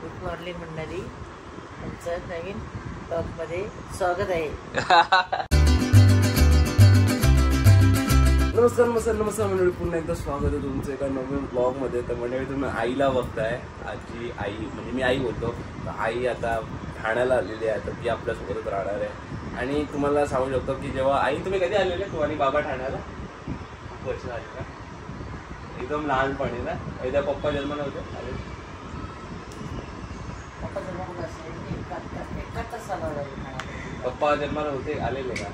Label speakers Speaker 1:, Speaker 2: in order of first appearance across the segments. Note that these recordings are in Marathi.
Speaker 1: गुड मॉर्निंग मंडळी, तुमचं नवीन ब्लॉग मध्ये स्वागत आहे.
Speaker 2: नमस्कार मंडळी, पुन्हा एकदा स्वागत आहे तुमचं एका नवीन ब्लॉग मध्ये. तर मंडळी तुम्ही आईला बघताय. आजची आई म्हणजे मी आई बोलतो, आई आता ठाण्याला आलेली आहे. तर ती आपल्यासोबतच राहणार आहे. आणि तुम्हाला सांगू शकतो की जेव्हा आई, तुम्ही कधी आलेले तू आणि बाबा ठाण्याला? खूप वर्ष झाली का? एकदम लहानपणी ना? एकदा पप्पा जन्म नव्हते आले? पप्पा जन्माला होते आलेले का?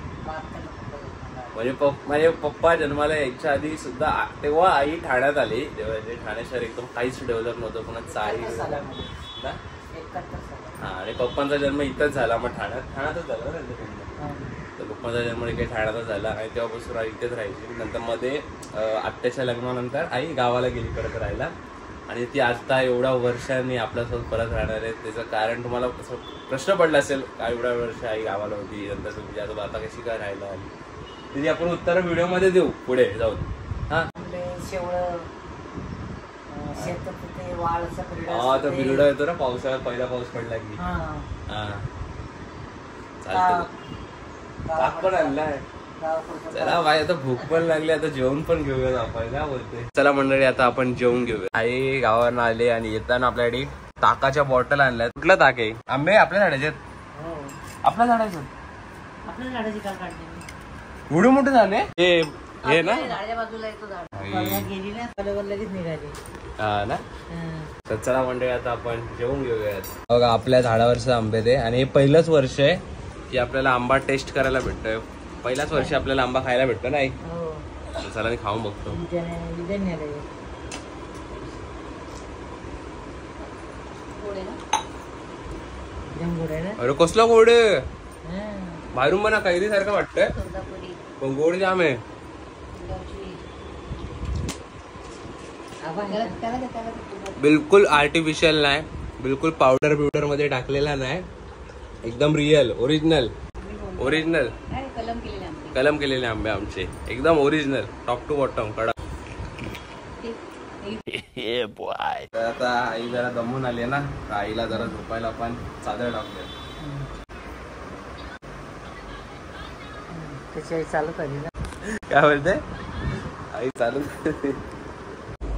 Speaker 2: म्हणजे माझे पप्पा जन्माला यायच्या आधी सुद्धा तेव्हा आई ठाण्यात आली. तेव्हा ठाणे शहर एकदम काहीच डेव्हलप नव्हतं, पुन्हा ना. हा, आणि पप्पांचा जन्म इथंच झाला. मग ठाण्यातच झाला ना. तर पप्पांचा जन्म काही ठाण्यातच झाला आणि तेव्हापासून आई इथेच राहायची. नंतर मध्ये आत्याच्या लग्नानंतर आई गावाला गेली परत राहायला. आणि ती आता एवढ्या वर्षांनी आपल्यासोबत परत राहणार आहे. त्याचं कारण तुम्हाला प्रश्न पडला असेल का एवढ्या वर्ष आई गावाला होती, नंतर तुमची आजोबा आता कशी काय राहायला आली. त्याची आपण उत्तर व्हिडिओ मध्ये देऊ पुढे जाऊन. हा, तर बिरडा येतो ना पावसाळ्यात, पहिला पाऊस पडला की. हा चालतं. पण आणलाय. चला बाई, आता भूक पण लागली, आता जेवण पण घेऊया आपण. काय बोलते? चला मंडळी, आता आपण जेवण घेऊया. आई गावाला आले आणि येताना आपल्याकडे ताकाच्या बॉटल आणल्या. कुठला ताक आहे? आंबे आपल्या झाडाचे आहेत. आपल्या झाडाचे
Speaker 1: आपल्या झाडाची काल काढली.
Speaker 2: एवढे मोठे झाले हे ना?
Speaker 1: बाजूला येतो झाड गेली ना, लगेच निघाली.
Speaker 2: हा ना. तर चला मंडळी, आता आपण जेवून घेऊयात. बघा आपल्या झाडावरचं आंबे ते. आणि हे पहिलंच वर्ष आहे की आपल्याला आंबा टेस्ट करायला भेटतोय. पहिल्याच वर्षी आपल्याला आंबा खायला भेटतो नाही. चला मी खाऊन बघतो. अरे कसला गोड आहे, बाहेरून पण कैरी सारखं वाटतंय पण गोड जाम आहे. बिलकुल आर्टिफिशियल नाही, बिलकुल पावडर मध्ये टाकलेला नाही. एकदम रिअल ओरिजिनल कलम केलेले आंबे आमचे, एकदम ओरिजिनल टॉप टू बॉटम कडा. आता आई जरा दमून आली ना, आईला जरा झोपायला आपण चादर टाकूया.
Speaker 1: त्याची चालू करी ना.
Speaker 2: काय बोलते आई? चालू.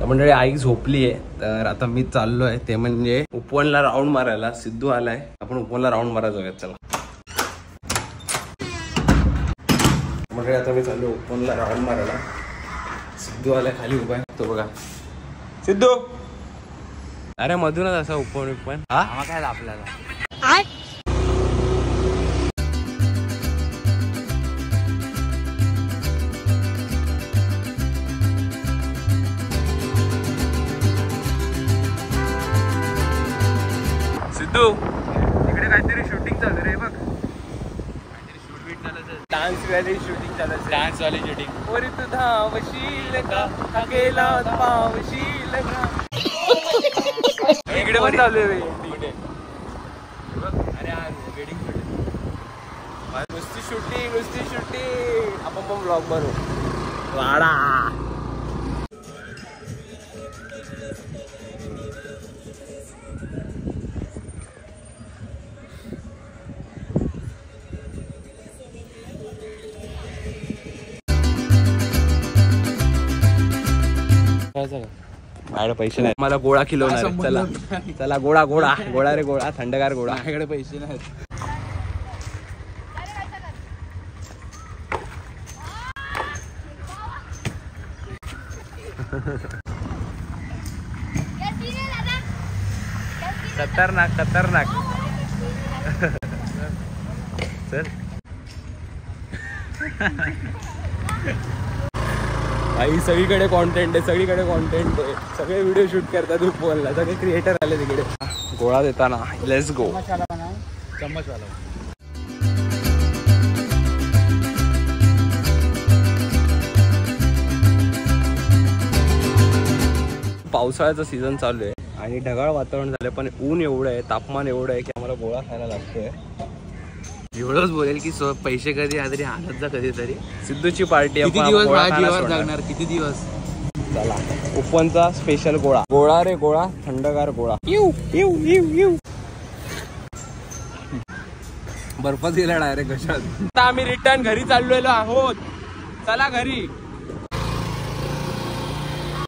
Speaker 2: मंडळी आई झोपली आहे. तर आता मी चाललोय ते म्हणजे उपवनला राऊंड मारायला. सिद्धू आलाय, आपण उपवनला राऊंड मारायला जाऊयात. चला मंडळी, आता मी चाललो उपवनला राऊंड मारायला. सिद्धू आलाय, खाली उभा आहे तो बघा. सिद्धू, अरे मधूनच असा उपवन हा काय आपल्याला. सिद्धू, इकडे काहीतरी शूटिंग चालू रे बघ. काहीतरी शूट चालू, डान्स वाली शूटिंग चालू. डान्स वाली शूटिंग. वरी तू धावशील का गेला धावशील का. इकडे पण चालू आहे. अरे हा वेडिंग शूटिंग, नुसती शूटिंग. आपण पण ब्लॉग बनवू. वाडा माझ्याकडे पैसे नाही. मला गोळा खिलवणार. चला चला, गोळा रे गोळा, थंडगार गोळा. माझ्याकडे पैसे नाहीत. खतरनाक चल. आई सगळीकडे कॉन्टेंट आहे, सगळे व्हिडिओ शूट करतात उपवनला, सगळे क्रिएटर आले तिकडे. गोळा देताना लेट्स गो. चम्मचवाला. पावसाळ्याचा सीझन चालू आहे आणि ढगाळ वातावरण झालंय, पण ऊन एवढं आहे, तापमान एवढं आहे की आम्हाला गोळा खायला लागतोय. एवढंच बोलेल की पैसे कधी तरी हातात जा कधीतरी. सिद्धूची पार्टी. किती दिवस लागणार? किती दिवस?
Speaker 3: चला ओपनचा स्पेशल गोळा, गोळा रे गोळा, थंडगार गोळा. येऊ येऊ येऊ येऊ. बर्फात गेला डायरेक्ट कशात. आता आम्ही रिटर्न घरी चाललेलो आहोत. चला घरी.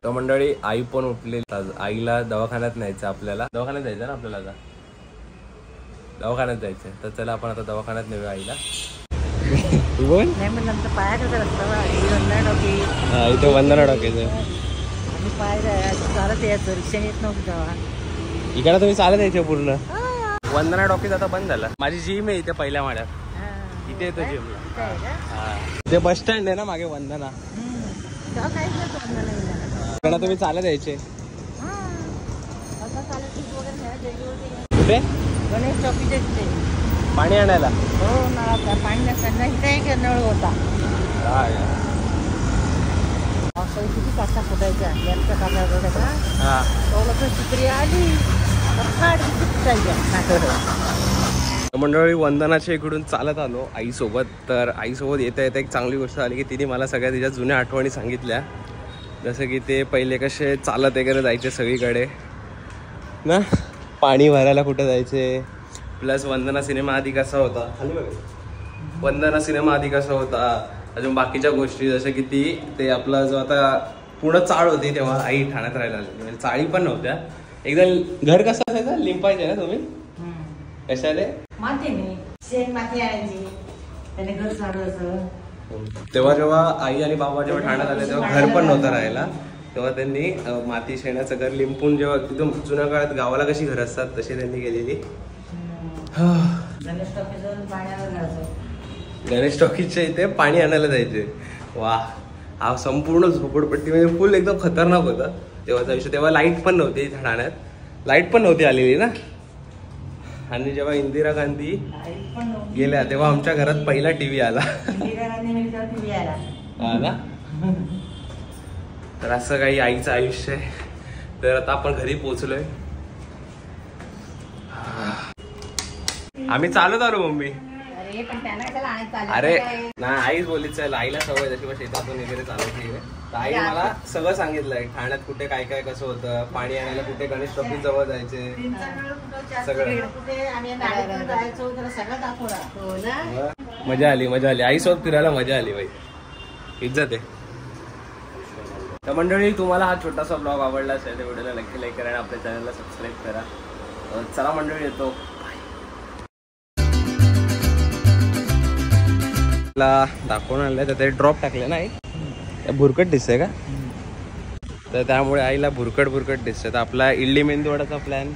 Speaker 3: तर मंडळी आई पण उठली. आईला दवाखान्यात न्यायचं आपल्याला. दवाखान्यात जायचं ना आपल्याला. आता दवाखान्यात जायचंय तर चला आपण आता दवाखान्यात नेऊया आईला. बोल
Speaker 1: नाही म्हणलं आमचं पायाचा रस्ता
Speaker 3: इथे वंदना डॉक्टर
Speaker 1: पाय चालत यायचं, रिक्षाने येत नव्हतं तेव्हा.
Speaker 3: इकडे तुम्ही चालत यायचे पूर्ण. वंदना डॉक्टर आता बंद झाला. माझी जिम आहे इथे पहिल्या माळ्यात. इथे येतो जिमला. ते बस स्टँड आहे ना मागे वंदना. इकडे तुम्ही चालत यायचे. कुठे?
Speaker 1: गणेश चौकीच्या तिथे
Speaker 3: पाणी आणायला.
Speaker 1: हो नळाचा पाणी नसताना इथे एक नळ होता. पावसाळी किती काचा फुटायच्या. यांचा काचा फुटायचा. चित्री आली
Speaker 3: मंडळी वंदनाच्या इकडून चालत आलो आईसोबत. तर आईसोबत येता येता एक चांगली गोष्ट आली की तिने मला सगळ्या तिच्या जुन्या आठवणी सांगितल्या. जसं की ते पहिले कसे चालत वगैरे जायचे सगळीकडे ना, पाणी भरायला कुठे जायचे. प्लस वंदना सिनेमा आधी कसा होता, वंदना सिनेमा आधी कसा होता, अजून बाकीच्या गोष्टी जसं की ते आपला जो आता पूर्ण चाळ होती तेव्हा आई ठाण्यात राहायला आली. म्हणजे चाळी पण नव्हत्या. एकदा घर कसं असायचं, लिंपायचे ना तुम्ही कशाने?
Speaker 1: मातीने शेण माती आणायची, त्याने घर झाडायचं.
Speaker 3: तेव्हा जेव्हा आई आणि बाबा जेव्हा ठाण्यात आले तेव्हा घर पण नव्हतं राहायला. तेव्हा त्यांनी माती शेणाचं घर लिंपून, जेव्हा तिथून जुन्या काळात गावाला कशी घर असतात तशी त्यांनी केलेली. गणेश टॉकीजच्या इथे पाणी आणायला जायचे. वा, हा संपूर्ण झोपडपट्टी म्हणजे फुल एकदम खतरनाक होता तेव्हाचा विषय. तेव्हा लाईट पण नव्हती ठाण्यात, लाईट पण नव्हती आलेली ना. आणि जेव्हा इंदिरा गांधी गेल्या तेव्हा आमच्या घरात पहिला टीव्ही आला. हा ना. तर असं काही आईचं आयुष्य आहे. तर आता आपण घरी पोहोचलोय. आम्ही चालत आलो मम्मी. अरे नाही, आईच बोलली चल. आईला सवय जशी शेतातून वगैरे चालवते. तर आई मला सगळं सांगितलंय ठाण्यात कुठे काय काय कसं होतं, पाणी आणायला कुठे गणेश टॉकीज जवळ जायचे सगळं. मजा आली, मजा आली. आई सोबत फिरायला मजा आली बाई. इज्जत आहे. तर मंडळी तुम्हाला हा छोटासा ब्लॉग आवडला असेल तर व्हिडिओला नक्की लाईक करा आणि आपल्या चॅनलला सबस्क्राईब करा. चला मंडळी, येतो. दाखवून आणलंय तर ते ड्रॉप टाकले ना आई. भुरकट दिसतंय का? तर त्यामुळे आईला भुरकट दिसतंय. तर आपला इडली मेंदू वडाचा प्लॅन